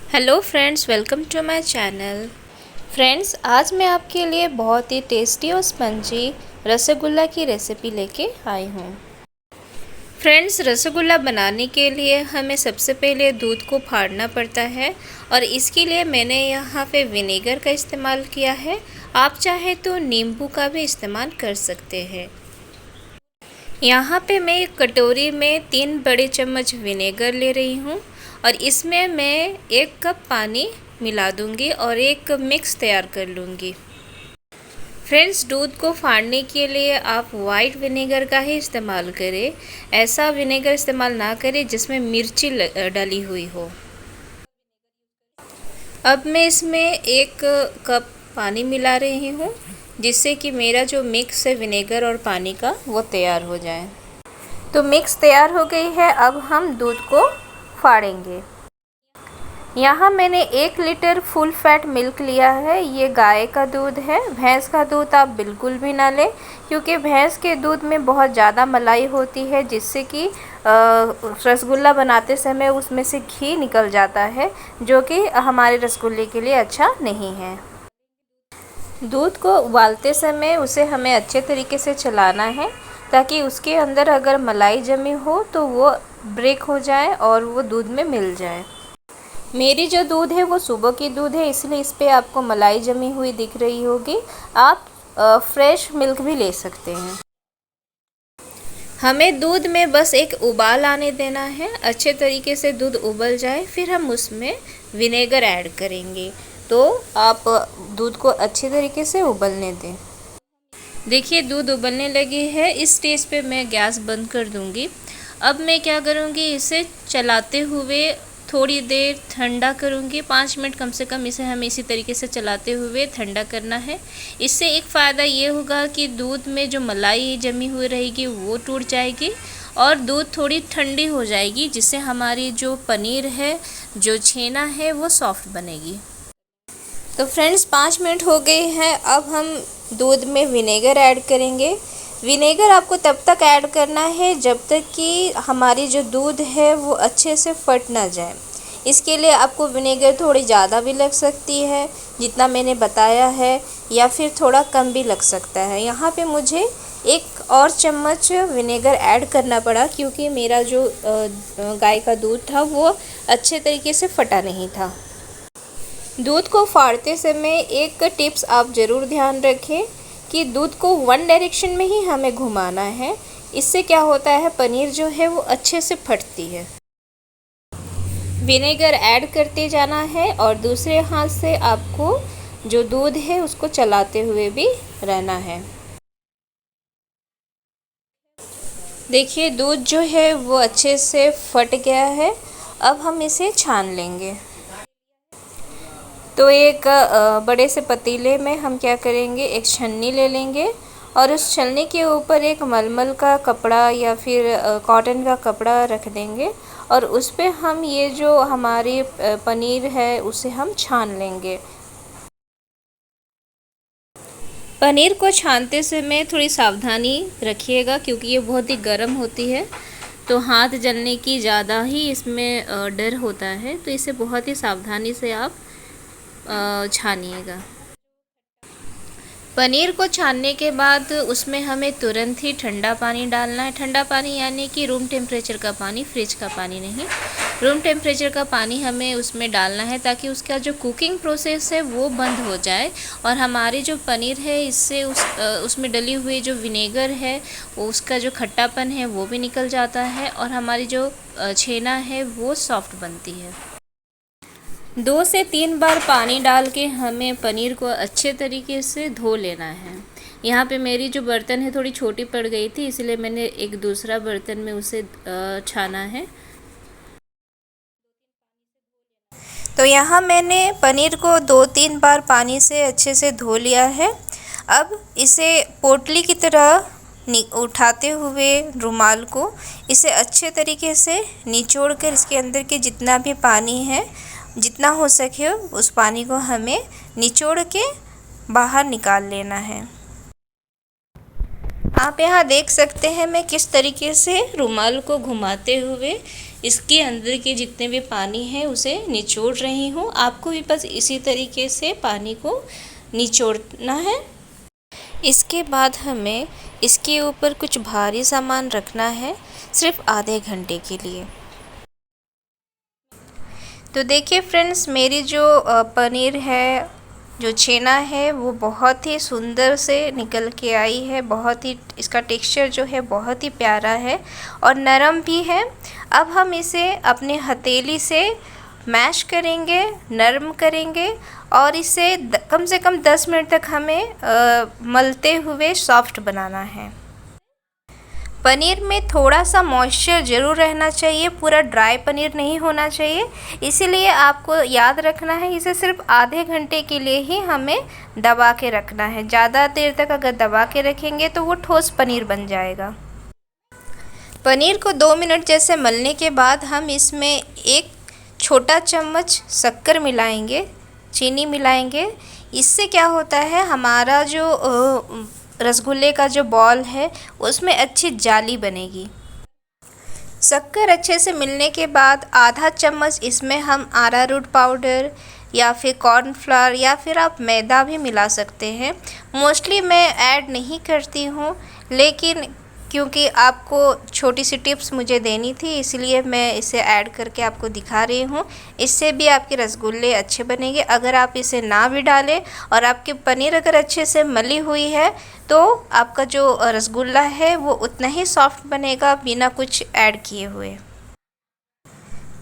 Hello friends, welcome to my channel. Friends, आज मैं आपके लिए बहुत ही टेस्टी और स्पंजी रसगुल्ला की रेसिपी लेके आई हूँ। फ्रेंड्स, रसगुल्ला बनाने के लिए हमें सबसे पहले दूध को फाड़ना पड़ता है और इसके लिए मैंने यहाँ पे विनेगर का इस्तेमाल किया है। आप चाहे तो नींबू का भी इस्तेमाल कर सकते हैं। यहाँ पे मैं एक कटोरी में 3 बड़े चम्मच विनेगर ले रही हूँ और इसमें मैं 1 कप पानी मिला दूँगी और एक मिक्स तैयार कर लूँगी। फ्रेंड्स, दूध को फाड़ने के लिए आप वाइट विनेगर का ही इस्तेमाल करें। ऐसा विनेगर इस्तेमाल ना करें जिसमें मिर्ची डली हुई हो। अब मैं इसमें 1 कप पानी मिला रही हूँ जिससे कि मेरा जो मिक्स है विनेगर और पानी का वो तैयार हो जाए। तो मिक्स तैयार हो गई है। अब हम दूध को फाड़ेंगे। यहाँ मैंने 1 लीटर फुल फैट मिल्क लिया है। ये गाय का दूध है। भैंस का दूध आप बिल्कुल भी ना लें क्योंकि भैंस के दूध में बहुत ज़्यादा मलाई होती है जिससे कि रसगुल्ला बनाते समय उसमें से घी निकल जाता है जो कि हमारे रसगुल्ले के लिए अच्छा नहीं है। दूध को उबालते समय उसे हमें अच्छे तरीके से चलाना है ताकि उसके अंदर अगर मलाई जमी हो तो वो ब्रेक हो जाए और वो दूध में मिल जाए। मेरी जो दूध है वो सुबह की दूध है, इसलिए इस पे आपको मलाई जमी हुई दिख रही होगी। आप फ्रेश मिल्क भी ले सकते हैं। हमें दूध में बस एक उबाल आने देना है। अच्छे तरीके से दूध उबल जाए फिर हम उसमें विनेगर ऐड करेंगे। तो आप दूध को अच्छे तरीके से उबलने दें। देखिए, दूध उबलने लगी है। इस स्टेज पे मैं गैस बंद कर दूंगी। अब मैं क्या करूंगी, इसे चलाते हुए थोड़ी देर ठंडा करूंगी। 5 मिनट कम से कम इसे हमें इसी तरीके से चलाते हुए ठंडा करना है। इससे एक फ़ायदा ये होगा कि दूध में जो मलाई जमी हुई रहेगी वो टूट जाएगी और दूध थोड़ी ठंडी हो जाएगी जिससे हमारी जो पनीर है, जो छेना है, वो सॉफ्ट बनेगी। तो फ्रेंड्स, 5 मिनट हो गए हैं। अब हम दूध में विनेगर ऐड करेंगे। विनेगर आपको तब तक ऐड करना है जब तक कि हमारी जो दूध है वो अच्छे से फट ना जाए। इसके लिए आपको विनेगर थोड़ी ज़्यादा भी लग सकती है जितना मैंने बताया है, या फिर थोड़ा कम भी लग सकता है। यहाँ पे मुझे 1 और चम्मच विनेगर ऐड करना पड़ा क्योंकि मेरा जो गाय का दूध था वो अच्छे तरीके से फटा नहीं था। दूध को फाड़ते समय एक टिप्स आप ज़रूर ध्यान रखें कि दूध को 1 डायरेक्शन में ही हमें घुमाना है। इससे क्या होता है, पनीर जो है वो अच्छे से फटती है। विनेगर ऐड करते जाना है और दूसरे हाथ से आपको जो दूध है उसको चलाते हुए भी रहना है। देखिए, दूध जो है वो अच्छे से फट गया है। अब हम इसे छान लेंगे। तो एक बड़े से पतीले में हम क्या करेंगे, एक छन्नी ले लेंगे और उस छन्नी के ऊपर एक मलमल का कपड़ा या फिर कॉटन का कपड़ा रख देंगे और उस पे हम ये जो हमारी पनीर है उसे हम छान लेंगे। पनीर को छानते समय थोड़ी सावधानी रखिएगा क्योंकि ये बहुत ही गर्म होती है, तो हाथ जलने की ज़्यादा ही इसमें डर होता है। तो इसे बहुत ही सावधानी से आप छानिएगा। पनीर को छानने के बाद उसमें हमें तुरंत ही ठंडा पानी डालना है। ठंडा पानी यानी कि रूम टेम्परेचर का पानी, फ्रिज का पानी नहीं। रूम टेम्परेचर का पानी हमें उसमें डालना है ताकि उसका जो कुकिंग प्रोसेस है वो बंद हो जाए और हमारी जो पनीर है इससे उसमें डली हुई जो विनेगर है उसका जो खट्टापन है वो भी निकल जाता है और हमारी जो छेना है वो सॉफ्ट बनती है। 2 से 3 बार पानी डाल के हमें पनीर को अच्छे तरीके से धो लेना है। यहाँ पे मेरी जो बर्तन है थोड़ी छोटी पड़ गई थी, इसलिए मैंने एक दूसरा बर्तन में उसे छाना है। तो यहाँ मैंने पनीर को 2-3 बार पानी से अच्छे से धो लिया है। अब इसे पोटली की तरह उठाते हुए रुमाल को इसे अच्छे तरीके से निचोड़ कर इसके अंदर के जितना भी पानी है, जितना हो सके उस पानी को हमें निचोड़ के बाहर निकाल लेना है। आप यहाँ देख सकते हैं मैं किस तरीके से रुमाल को घुमाते हुए इसके अंदर के जितने भी पानी है उसे निचोड़ रही हूँ। आपको भी बस इसी तरीके से पानी को निचोड़ना है। इसके बाद हमें इसके ऊपर कुछ भारी सामान रखना है, सिर्फ आधे घंटे के लिए। तो देखिए फ्रेंड्स, मेरी जो पनीर है, जो छेना है, वो बहुत ही सुंदर से निकल के आई है। बहुत ही इसका टेक्सचर जो है बहुत ही प्यारा है और नरम भी है। अब हम इसे अपने हथेली से मैश करेंगे, नरम करेंगे और इसे कम से कम 10 मिनट तक हमें मलते हुए सॉफ्ट बनाना है। पनीर में थोड़ा सा मॉइस्चर ज़रूर रहना चाहिए, पूरा ड्राई पनीर नहीं होना चाहिए। इसीलिए आपको याद रखना है, इसे सिर्फ आधे घंटे के लिए ही हमें दबा के रखना है। ज़्यादा देर तक अगर दबा के रखेंगे तो वो ठोस पनीर बन जाएगा। पनीर को 2 मिनट जैसे मलने के बाद हम इसमें 1 छोटा चम्मच शक्कर मिलाएंगे, चीनी मिलाएंगे। इससे क्या होता है, हमारा जो रसगुल्ले का जो बॉल है उसमें अच्छी जाली बनेगी। शक्कर अच्छे से मिलने के बाद आधा चम्मच इसमें हम अरारोट पाउडर या फिर कॉर्नफ्लावर या फिर आप मैदा भी मिला सकते हैं। मोस्टली मैं ऐड नहीं करती हूँ, लेकिन क्योंकि आपको छोटी सी टिप्स मुझे देनी थी, इसलिए मैं इसे ऐड करके आपको दिखा रही हूँ। इससे भी आपके रसगुल्ले अच्छे बनेंगे। अगर आप इसे ना भी डालें और आपकी पनीर अगर अच्छे से मली हुई है तो आपका जो रसगुल्ला है वो उतना ही सॉफ्ट बनेगा बिना कुछ ऐड किए हुए।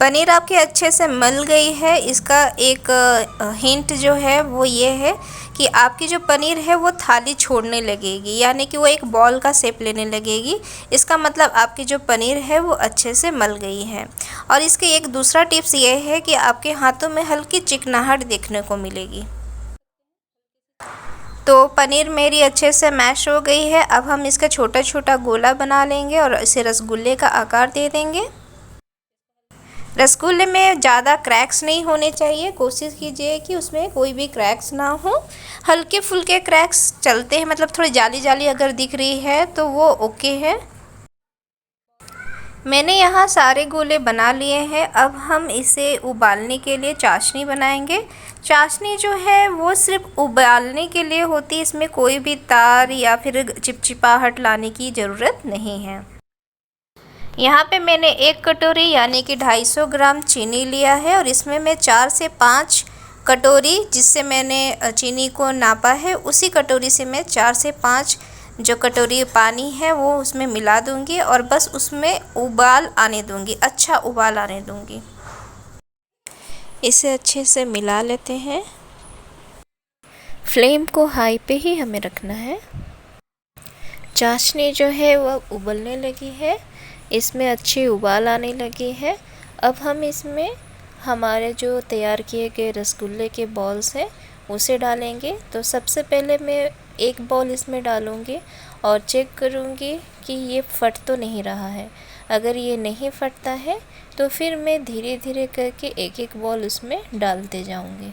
पनीर आपकी अच्छे से मल गई है। इसका एक हिंट जो है वो ये है कि आपकी जो पनीर है वो थाली छोड़ने लगेगी, यानी कि वो एक बॉल का शेप लेने लगेगी। इसका मतलब आपकी जो पनीर है वो अच्छे से मल गई है। और इसके एक दूसरा टिप्स ये है कि आपके हाथों में हल्की चिकनाहट देखने को मिलेगी। तो पनीर मेरी अच्छे से मैश हो गई है। अब हम इसका छोटा छोटा गोला बना लेंगे और इसे रसगुल्ले का आकार दे देंगे। रसगुल्ले में ज़्यादा क्रैक्स नहीं होने चाहिए, कोशिश कीजिए कि उसमें कोई भी क्रैक्स ना हो। हल्के फुल्के क्रैक्स चलते हैं, मतलब थोड़ी जाली जाली अगर दिख रही है तो वो ओके है। मैंने यहाँ सारे गोले बना लिए हैं। अब हम इसे उबालने के लिए चाशनी बनाएंगे। चाशनी जो है वो सिर्फ उबालने के लिए होती है, इसमें कोई भी तार या फिर चिपचिपाहट लाने की ज़रूरत नहीं है। यहाँ पे मैंने 1 कटोरी यानी कि 250 ग्राम चीनी लिया है और इसमें मैं 4 से 5 कटोरी, जिससे मैंने चीनी को नापा है, उसी कटोरी से मैं 4 से 5 जो कटोरी पानी है वो उसमें मिला दूंगी और बस उसमें उबाल आने दूंगी, अच्छा उबाल आने दूंगी। इसे अच्छे से मिला लेते हैं। फ्लेम को हाई पे ही हमें रखना है। चाशनी जो है वह उबलने लगी है, इसमें अच्छी उबाल आने लगी है। अब हम इसमें हमारे जो तैयार किए गए रसगुल्ले के बॉल्स हैं उसे डालेंगे। तो सबसे पहले मैं 1 बॉल इसमें डालूँगी और चेक करूँगी कि ये फट तो नहीं रहा है। अगर ये नहीं फटता है तो फिर मैं धीरे धीरे करके 1-1 बॉल उसमें डालते जाऊँगी।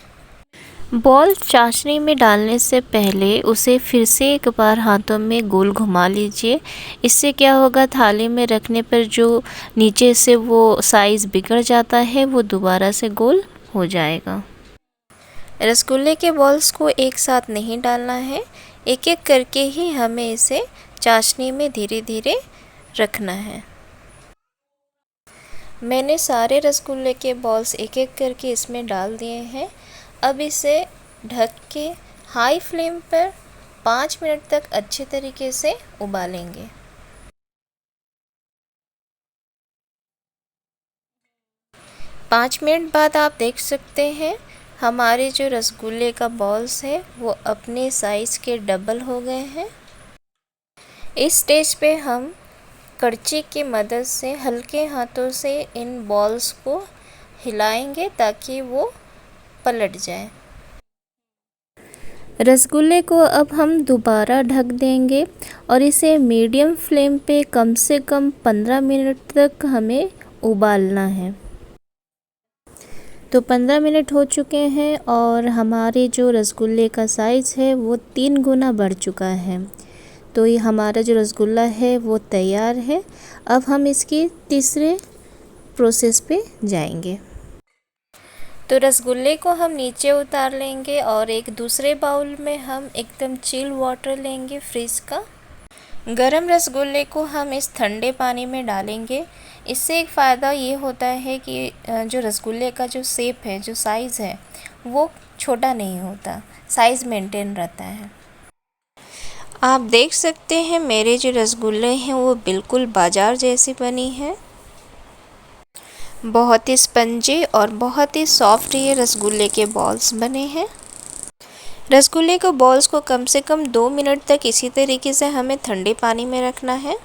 बॉल चाशनी में डालने से पहले उसे फिर से एक बार हाथों में गोल घुमा लीजिए। इससे क्या होगा, थाली में रखने पर जो नीचे से वो साइज़ बिगड़ जाता है वो दोबारा से गोल हो जाएगा। रसगुल्ले के बॉल्स को एक साथ नहीं डालना है, एक एक करके ही हमें इसे चाशनी में धीरे धीरे रखना है। मैंने सारे रसगुल्ले के बॉल्स एक एक करके इसमें डाल दिए हैं। अब इसे ढक के हाई फ्लेम पर 5 मिनट तक अच्छे तरीके से उबालेंगे। पाँच मिनट बाद आप देख सकते हैं हमारे जो रसगुल्ले का बॉल्स है वो अपने साइज़ के डबल हो गए हैं। इस स्टेज पे हम कड़छी की मदद से हल्के हाथों से इन बॉल्स को हिलाएंगे ताकि वो पलट जाए। रसगुल्ले को अब हम दोबारा ढक देंगे और इसे मीडियम फ्लेम पे कम से कम 15 मिनट तक हमें उबालना है। तो 15 मिनट हो चुके हैं और हमारे जो रसगुल्ले का साइज़ है वो 3 गुना बढ़ चुका है। तो ये हमारा जो रसगुल्ला है वो तैयार है। अब हम इसकी तीसरे प्रोसेस पे जाएंगे। तो रसगुल्ले को हम नीचे उतार लेंगे और एक दूसरे बाउल में हम एकदम चिल वाटर लेंगे फ्रिज का। गरम रसगुल्ले को हम इस ठंडे पानी में डालेंगे। इससे एक फ़ायदा ये होता है कि जो रसगुल्ले का जो शेप है, जो साइज़ है, वो छोटा नहीं होता, साइज़ मेंटेन रहता है। आप देख सकते हैं मेरे जो रसगुल्ले हैं वो बिल्कुल बाज़ार जैसी बनी है। बहुत ही स्पंजी और बहुत ही सॉफ्ट ये रसगुल्ले के बॉल्स बने हैं। रसगुल्ले के बॉल्स को कम से कम 2 मिनट तक इसी तरीके से हमें ठंडे पानी में रखना है।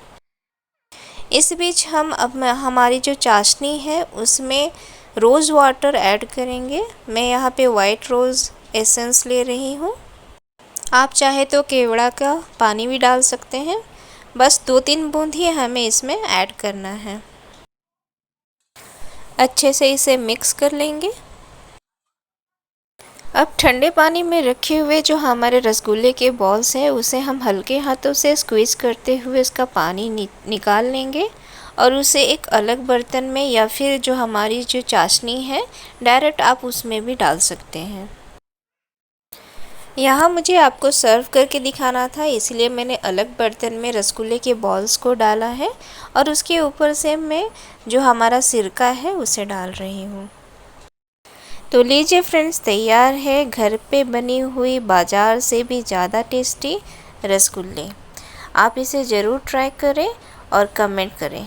इस बीच हम अब हमारी जो चाशनी है उसमें रोज़ वाटर ऐड करेंगे। मैं यहाँ पे वाइट रोज़ एसेंस ले रही हूँ। आप चाहे तो केवड़ा का पानी भी डाल सकते हैं। बस 2-3 बूंद ही हमें इसमें ऐड करना है। अच्छे से इसे मिक्स कर लेंगे। अब ठंडे पानी में रखे हुए जो हमारे रसगुल्ले के बॉल्स हैं उसे हम हल्के हाथों से स्क्वीज़ करते हुए इसका पानी निकाल लेंगे और उसे एक अलग बर्तन में या फिर जो हमारी जो चाशनी है डायरेक्ट आप उसमें भी डाल सकते हैं। यहाँ मुझे आपको सर्व करके दिखाना था, इसलिए मैंने अलग बर्तन में रसगुल्ले के बॉल्स को डाला है और उसके ऊपर से मैं जो हमारा सिरका है उसे डाल रही हूँ। तो लीजिए फ्रेंड्स, तैयार है घर पे बनी हुई बाज़ार से भी ज़्यादा टेस्टी रसगुल्ले। आप इसे ज़रूर ट्राई करें और कमेंट करें।